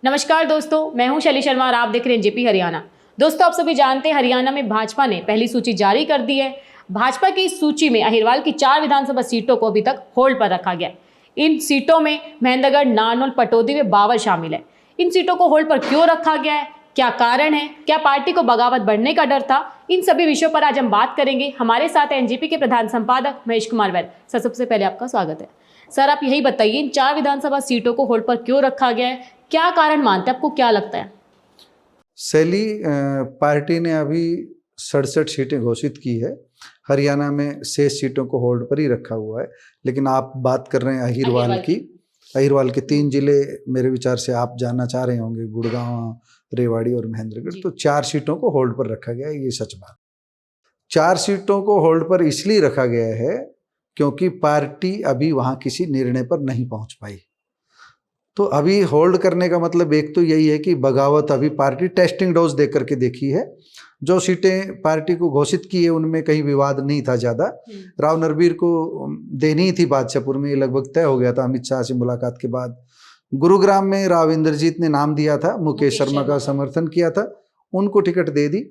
नमस्कार दोस्तों, मैं हूं शैली शर्मा और आप देख रहे हैं जेपी हरियाणा। दोस्तों, आप सभी जानते हैं हरियाणा में भाजपा ने पहली सूची जारी कर दी है। भाजपा की इस सूची में अहिरवाल की 4 विधानसभा सीटों को अभी तक होल्ड पर रखा गया है। इन सीटों में महेंद्रगढ़, नारनौल, पटौदी व बावल शामिल है। इन सीटों को होल्ड पर क्यों रखा गया है, क्या कारण है, क्या पार्टी को बगावत बढ़ने का डर था, इन सभी विषयों पर आज हम बात करेंगे। हमारे साथ है एनजेपी के प्रधान संपादक महेश कुमार वैद। सर, सबसे पहले आपका स्वागत है। सर, आप यही बताइए, इन 4 विधानसभा सीटों को होल्ड पर क्यों रखा गया है, क्या कारण मानते हैं, आपको क्या लगता है? शैली, पार्टी ने अभी 67 सीटें घोषित की है। हरियाणा में शेष सीटों को होल्ड पर ही रखा हुआ है। लेकिन आप बात कर रहे हैं अहिरवाल की। अहिरवाल के 3 जिले मेरे विचार से आप जानना चाह रहे होंगे, गुड़गांव, रेवाड़ी और महेंद्रगढ़। तो 4 सीटों को होल्ड पर रखा गया है, ये सच बात। 4 सीटों को होल्ड पर इसलिए रखा गया है क्योंकि पार्टी अभी वहां किसी निर्णय पर नहीं पहुंच पाई। तो अभी होल्ड करने का मतलब एक तो यही है कि बगावत अभी पार्टी टेस्टिंग डोज दे करके देखी है। जो सीटें पार्टी को घोषित की है उनमें कहीं विवाद नहीं था ज़्यादा। राव नरबीर को देनी ही थी बादशाहपुर में, लगभग तय हो गया था अमित शाह से मुलाकात के बाद। गुरुग्राम में राव इंद्रजीत ने नाम दिया था, मुकेश शर्मा का समर्थन किया था, उनको टिकट दे दी,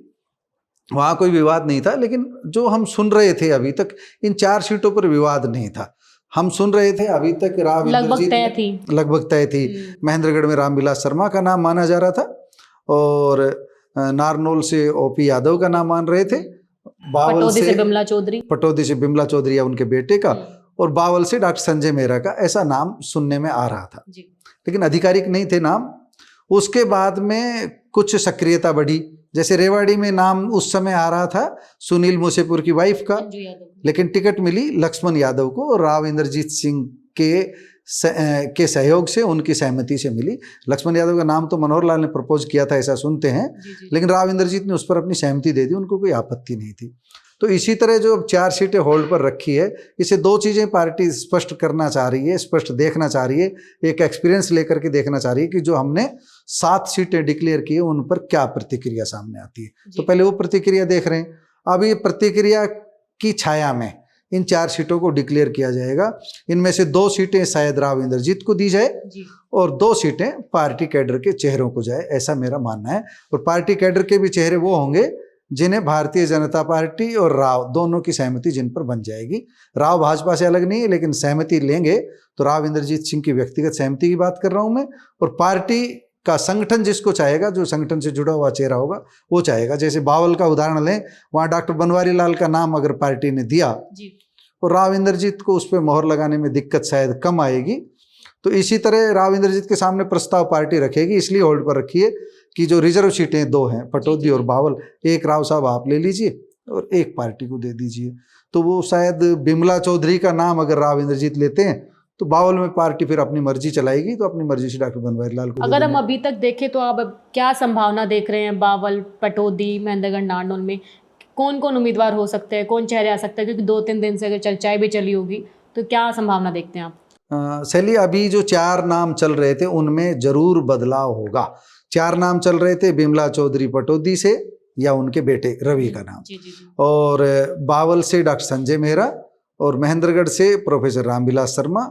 वहाँ कोई विवाद नहीं था। लेकिन जो हम सुन रहे थे अभी तक, इन 4 सीटों पर विवाद नहीं था। हम सुन रहे थे अभी तक राव इंद्रजीत लगभग तय थी। महेंद्रगढ़ में रामविलास शर्मा का नाम माना जा रहा था और नारनौल से ओपी यादव का नाम मान रहे थे, पटौदी से बिमला चौधरी या उनके बेटे का, और बावल से डॉक्टर संजय मेहरा का, ऐसा नाम सुनने में आ रहा था। लेकिन आधिकारिक नहीं थे नाम। उसके बाद में कुछ सक्रियता बढ़ी। जैसे रेवाड़ी में नाम उस समय आ रहा था सुनील मूसेपुर की वाइफ का, लेकिन टिकट मिली लक्ष्मण यादव को और राव इंद्रजीत सिंह के सहयोग से, उनकी सहमति से मिली। लक्ष्मण यादव का नाम तो मनोहर लाल ने प्रपोज किया था, ऐसा सुनते हैं, लेकिन राव इंद्रजीत ने उस पर अपनी सहमति दे दी, उनको कोई आपत्ति नहीं थी। तो इसी तरह जो 4 सीटें होल्ड पर रखी है, इसे 2 चीज़ें पार्टी स्पष्ट करना चाह रही है, स्पष्ट देखना चाह रही है। एक एक्सपीरियंस लेकर के देखना चाह रही है कि जो हमने 7 सीटें डिक्लेयर की है उन पर क्या प्रतिक्रिया सामने आती है। तो पहले वो प्रतिक्रिया देख रहे हैं। अब ये प्रतिक्रिया की छाया में इन 4 सीटों को डिक्लेयर किया जाएगा। इनमें से 2 सीटें शायद राव इंद्रजीत को दी जाए और 2 सीटें पार्टी कैडर के चेहरों को जाए, ऐसा मेरा मानना है। और पार्टी कैडर के भी चेहरे वो होंगे जिन्हें भारतीय जनता पार्टी और राव दोनों की सहमति जिन पर बन जाएगी। राव भाजपा से अलग नहीं है, लेकिन सहमति लेंगे तो राव इंद्रजीत सिंह की व्यक्तिगत सहमति की बात कर रहा हूं मैं, और पार्टी का संगठन जिसको चाहेगा, जो संगठन से जुड़ा हुआ चेहरा होगा वो चाहेगा। जैसे बावल का उदाहरण लें, वहाँ डॉक्टर बनवारी लाल का नाम अगर पार्टी ने दिया और राव इंद्रजीत को उस पर मोहर लगाने में दिक्कत शायद कम आएगी। तो इसी तरह राव इंद्रजीत के सामने प्रस्ताव पार्टी रखेगी, इसलिए होल्ड पर रखिए कि जो रिजर्व सीटें 2 हैं, पटौदी और बावल, एक राव साहब आप ले लीजिए और एक पार्टी को दे दीजिए। तो वो शायद बिमला चौधरी का नाम अगर राव इंद्रजीत लेते हैं तो बावल में पार्टी फिर अपनी मर्जी चलाएगी, तो अपनी मर्जी से डॉक्टर बनवारी लाल को। अगर हम अभी तक देखें तो आप क्या संभावना देख रहे हैं बावल, पटौदी, महेंद्रगढ़, नारनौल में कौन कौन उम्मीदवार हो सकते हैं, कौन चेहरे आ सकते हैं? क्योंकि 2-3 दिन से अगर चर्चाएं भी चली होगी, तो क्या संभावना देखते हैं आप? शैली, अभी जो 4 नाम चल रहे थे उनमें जरूर बदलाव होगा। 4 नाम चल रहे थे बिमला चौधरी पटौदी से या उनके बेटे रवि का नाम, और बावल से डॉक्टर संजय मेहरा, और महेंद्रगढ़ से प्रोफेसर रामविलास शर्मा,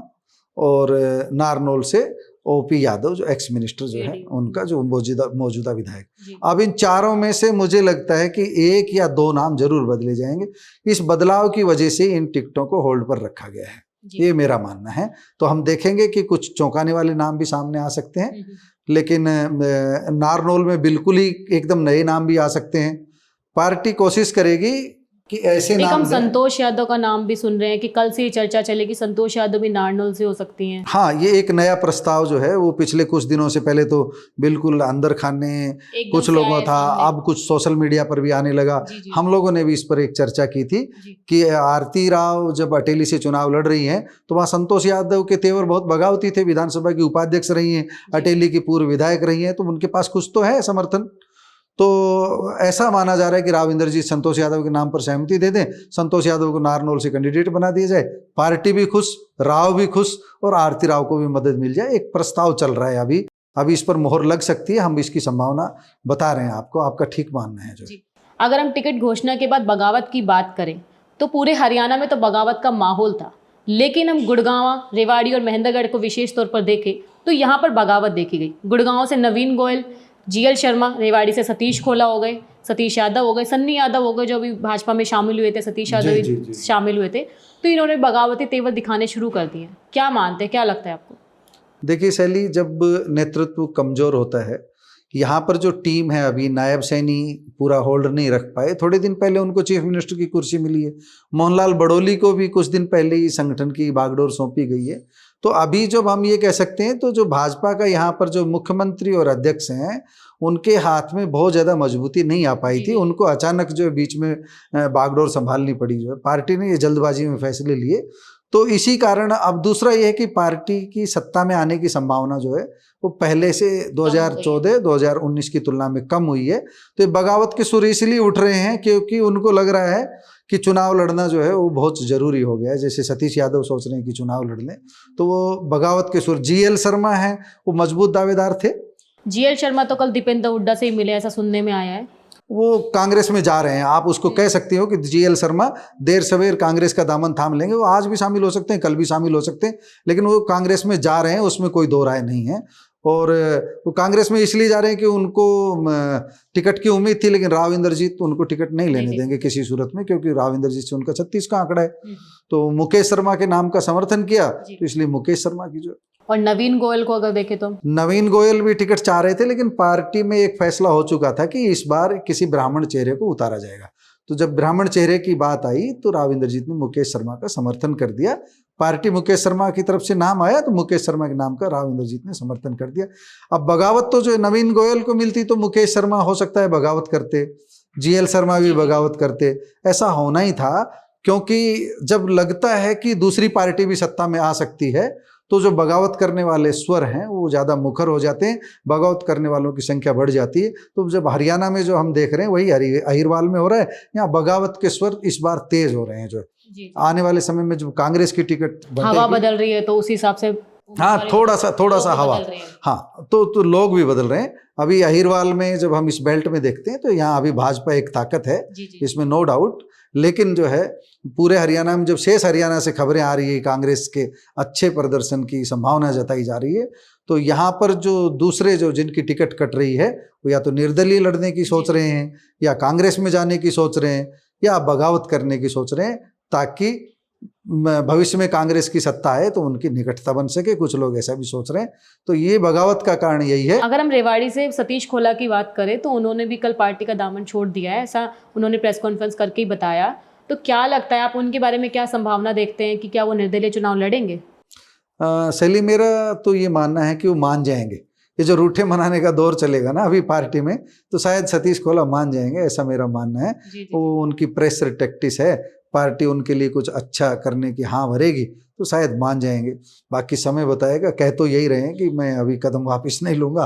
और नारनौल से ओपी यादव जो एक्स मिनिस्टर जो है उनका जो मौजूदा विधायक। अब इन 4 में से मुझे लगता है कि 1 या 2 नाम जरूर बदले जाएंगे। इस बदलाव की वजह से इन टिकटों को होल्ड पर रखा गया है, ये मेरा मानना है। तो हम देखेंगे कि कुछ चौंकाने वाले नाम भी सामने आ सकते हैं, लेकिन नारनौल में बिल्कुल ही एकदम नए नाम भी आ सकते हैं। पार्टी कोशिश करेगी कि ऐसे नाम। हम संतोष यादव का नाम भी सुन रहे हैं कि कल से ये चर्चा चलेगी, संतोष यादव भी नारनौल से हो सकती हैं। हाँ, ये एक नया प्रस्ताव जो है वो पिछले कुछ दिनों से पहले तो बिल्कुल अंदर खाने कुछ लोगों था, अब कुछ सोशल मीडिया पर भी आने लगा। हम लोगों ने भी इस पर एक चर्चा की थी कि आरती राव जब अटेली से चुनाव लड़ रही हैं तो वहाँ संतोष यादव के तेवर बहुत बगावती थे। विधानसभा की उपाध्यक्ष रही हैं, अटेली की पूर्व विधायक रही हैं, तो उनके पास कुछ तो है समर्थन। तो ऐसा माना जा रहा है कि राव इंद्रजीत संतोष यादव के नाम पर सहमति दे दें, संतोष यादव को नारनौल से कैंडिडेट बना दिया जाए, पार्टी भी खुश, राव भी खुश और आरती राव को भी मदद मिल जाए। एक प्रस्ताव चल रहा है, अभी इस पर मोहर लग सकती है। हम इसकी संभावना बता रहे हैं आपको, आपका ठीक मानना है। जो अगर हम टिकट घोषणा के बाद बगावत की बात करें तो पूरे हरियाणा में तो बगावत का माहौल था। लेकिन हम गुड़गांव, रेवाड़ी और महेंद्रगढ़ को विशेष तौर पर देखें तो यहाँ पर बगावत देखी गई। गुड़गांव से नवीन गोयल, जीएल शर्मा, रेवाड़ी से सतीश खोला हो गए, सतीश यादव हो गए, सन्नी यादव हो गए जो अभी भाजपा में शामिल हुए थे, सतीश यादव भी शामिल हुए थे। तो इन्होंने बगावती तेवर दिखाने शुरू कर दिए। क्या मानते हैं, क्या लगता है आपको? देखिए शैली, जब नेतृत्व कमजोर होता है, यहाँ पर जो टीम है अभी नायब सैनी पूरा होल्ड नहीं रख पाए। थोड़े दिन पहले उनको चीफ मिनिस्टर की कुर्सी मिली है। मोहनलाल बड़ोली को भी कुछ दिन पहले ही संगठन की बागडोर सौंपी गई है। तो अभी जब हम ये कह सकते हैं तो जो भाजपा का यहाँ पर जो मुख्यमंत्री और अध्यक्ष हैं उनके हाथ में बहुत ज़्यादा मजबूती नहीं आ पाई थी। उनको अचानक जो बीच में बागडोर संभालनी पड़ी, जो है पार्टी ने ये जल्दबाजी में फैसले लिए। तो इसी कारण अब दूसरा ये है कि पार्टी की सत्ता में आने की संभावना जो है वो पहले से 2014-2019 की तुलना में कम हुई है। तो ये बगावत के सुर इसलिए उठ रहे हैं क्योंकि उनको लग रहा है कि चुनाव लड़ना जो है वो बहुत ज़रूरी हो गया है। जैसे सतीश यादव सोच रहे हैं कि चुनाव लड़ लें, तो वो बगावत के सुर। जीएल शर्मा हैं, वो मजबूत दावेदार थे। जीएल शर्मा तो कल दीपेंद्र हुड्डा से ही मिले, ऐसा सुनने में आया है। वो कांग्रेस में जा रहे हैं। आप उसको कह सकती हो कि जीएल शर्मा देर सवेर कांग्रेस का दामन थाम लेंगे। वो आज भी शामिल हो सकते हैं, कल भी शामिल हो सकते हैं, लेकिन वो कांग्रेस में जा रहे हैं, उसमें कोई दो राय नहीं है। और वो कांग्रेस में इसलिए जा रहे हैं कि उनको टिकट की उम्मीद थी, लेकिन राव इंद्रजीत उनको टिकट नहीं लेने देंगे किसी सूरत में, क्योंकि राव इंद्रजीत से उनका 36 का आंकड़ा है। तो मुकेश शर्मा के नाम का समर्थन किया, तो इसलिए मुकेश शर्मा की जो। और नवीन गोयल को अगर देखें तो नवीन गोयल भी टिकट चाह रहे थे, लेकिन पार्टी में एक फैसला हो चुका था कि इस बार किसी ब्राह्मण चेहरे को उतारा जाएगा। तो जब ब्राह्मण चेहरे की बात आई तो राव इंद्रजीत ने मुकेश शर्मा का समर्थन कर दिया। पार्टी मुकेश शर्मा की तरफ से नाम आया तो मुकेश शर्मा के नाम का राव इंद्रजीत ने समर्थन कर दिया। अब बगावत तो जो नवीन गोयल को मिलती तो मुकेश शर्मा हो सकता है बगावत करते, जीएल शर्मा भी बगावत करते, ऐसा होना ही था। क्योंकि जब लगता है कि दूसरी पार्टी भी सत्ता में आ सकती है तो जो बगावत करने वाले स्वर हैं वो ज़्यादा मुखर हो जाते हैं, बगावत करने वालों की संख्या बढ़ जाती है। तो जब हरियाणा में जो हम देख रहे हैं वही अहिरवाल में हो रहा है, यहाँ बगावत के स्वर इस बार तेज हो रहे हैं। जो आने वाले समय में जब कांग्रेस की टिकट हवा बदल रही है तो उस हिसाब से, हाँ थोड़ा सा हवा, हाँ तो लोग भी बदल रहे हैं। अभी अहिरवाल में जब हम इस बेल्ट में देखते हैं तो यहाँ अभी भाजपा एक ताकत है, इसमें नो डाउट। लेकिन जो है पूरे हरियाणा में जब शेष हरियाणा से खबरें आ रही है कांग्रेस के अच्छे प्रदर्शन की संभावना जताई जा रही है, तो यहाँ पर जो दूसरे जो जिनकी टिकट कट रही है वो या तो निर्दलीय लड़ने की सोच रहे हैं, या कांग्रेस में जाने की सोच रहे हैं, या बगावत करने की सोच रहे हैं, ताकि भविष्य में कांग्रेस की सत्ता है तो उनकी निकटता बन सके। कुछ लोग ऐसा भी सोच रहे हैं। तो ये बगावत का कारण यही है। अगर हम रेवाड़ी से सतीश खोला की बात करें तो उन्होंने भी कल पार्टी का दामन छोड़ दिया है, ऐसा उन्होंने प्रेस कॉन्फ्रेंस करके ही बताया। तो क्या लगता है, आप उनके बारे में क्या संभावना देखते हैं कि क्या वो निर्दलीय चुनाव लड़ेंगे? शैली, मेरा तो ये मानना है कि वो मान जाएंगे। ये जो रूठे मनाने का दौर चलेगा ना अभी पार्टी में, तो शायद सतीश खोला मान जाएंगे, ऐसा मेरा मानना है। वो उनकी प्रेशर टैक्टिस है, पार्टी उनके लिए कुछ अच्छा करने की हाँ भरेगी तो शायद मान जाएंगे। बाकी समय बताएगा। कह तो यही रहे हैं कि मैं अभी कदम वापस नहीं लूंगा,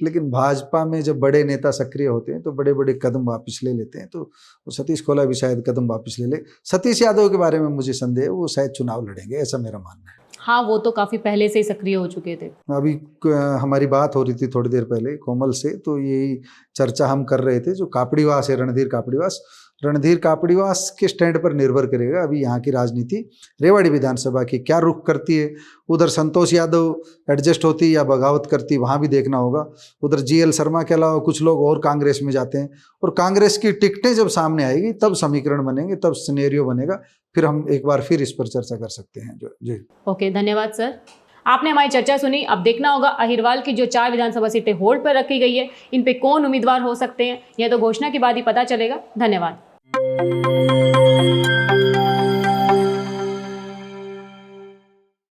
लेकिन भाजपा में जब बड़े नेता सक्रिय होते हैं तो बड़े बड़े कदम वापस ले लेते हैं। तो सतीश खोला भी शायद कदम वापस ले ले। सतीश यादव के बारे में मुझे संदेह है, वो शायद चुनाव लड़ेंगे, ऐसा मेरा मानना है। हाँ, वो तो काफ़ी पहले से ही सक्रिय हो चुके थे। अभी हमारी बात हो रही थी थोड़ी देर पहले कोमल से, तो यही चर्चा हम कर रहे थे। जो कापड़ीवास है, रणधीर कापड़ीवास के स्टैंड पर निर्भर करेगा अभी यहाँ की राजनीति। रेवाड़ी विधानसभा की क्या रुख करती है, उधर संतोष यादव एडजस्ट होती या बगावत करती, वहाँ भी देखना होगा। उधर जीएल शर्मा के अलावा कुछ लोग और कांग्रेस में जाते हैं, और कांग्रेस की टिकटें जब सामने आएगी तब समीकरण बनेंगे, तब सिनेरियो बनेगा, फिर हम एक बार फिर इस पर चर्चा कर सकते हैं। जी ओके, धन्यवाद सर। आपने हमारी चर्चा सुनी। अब देखना होगा अहिरवाल की जो 4 विधानसभा सीटें होल्ड पर रखी गई है, इन पे कौन उम्मीदवार हो सकते हैं, यह तो घोषणा के बाद ही पता चलेगा। धन्यवाद।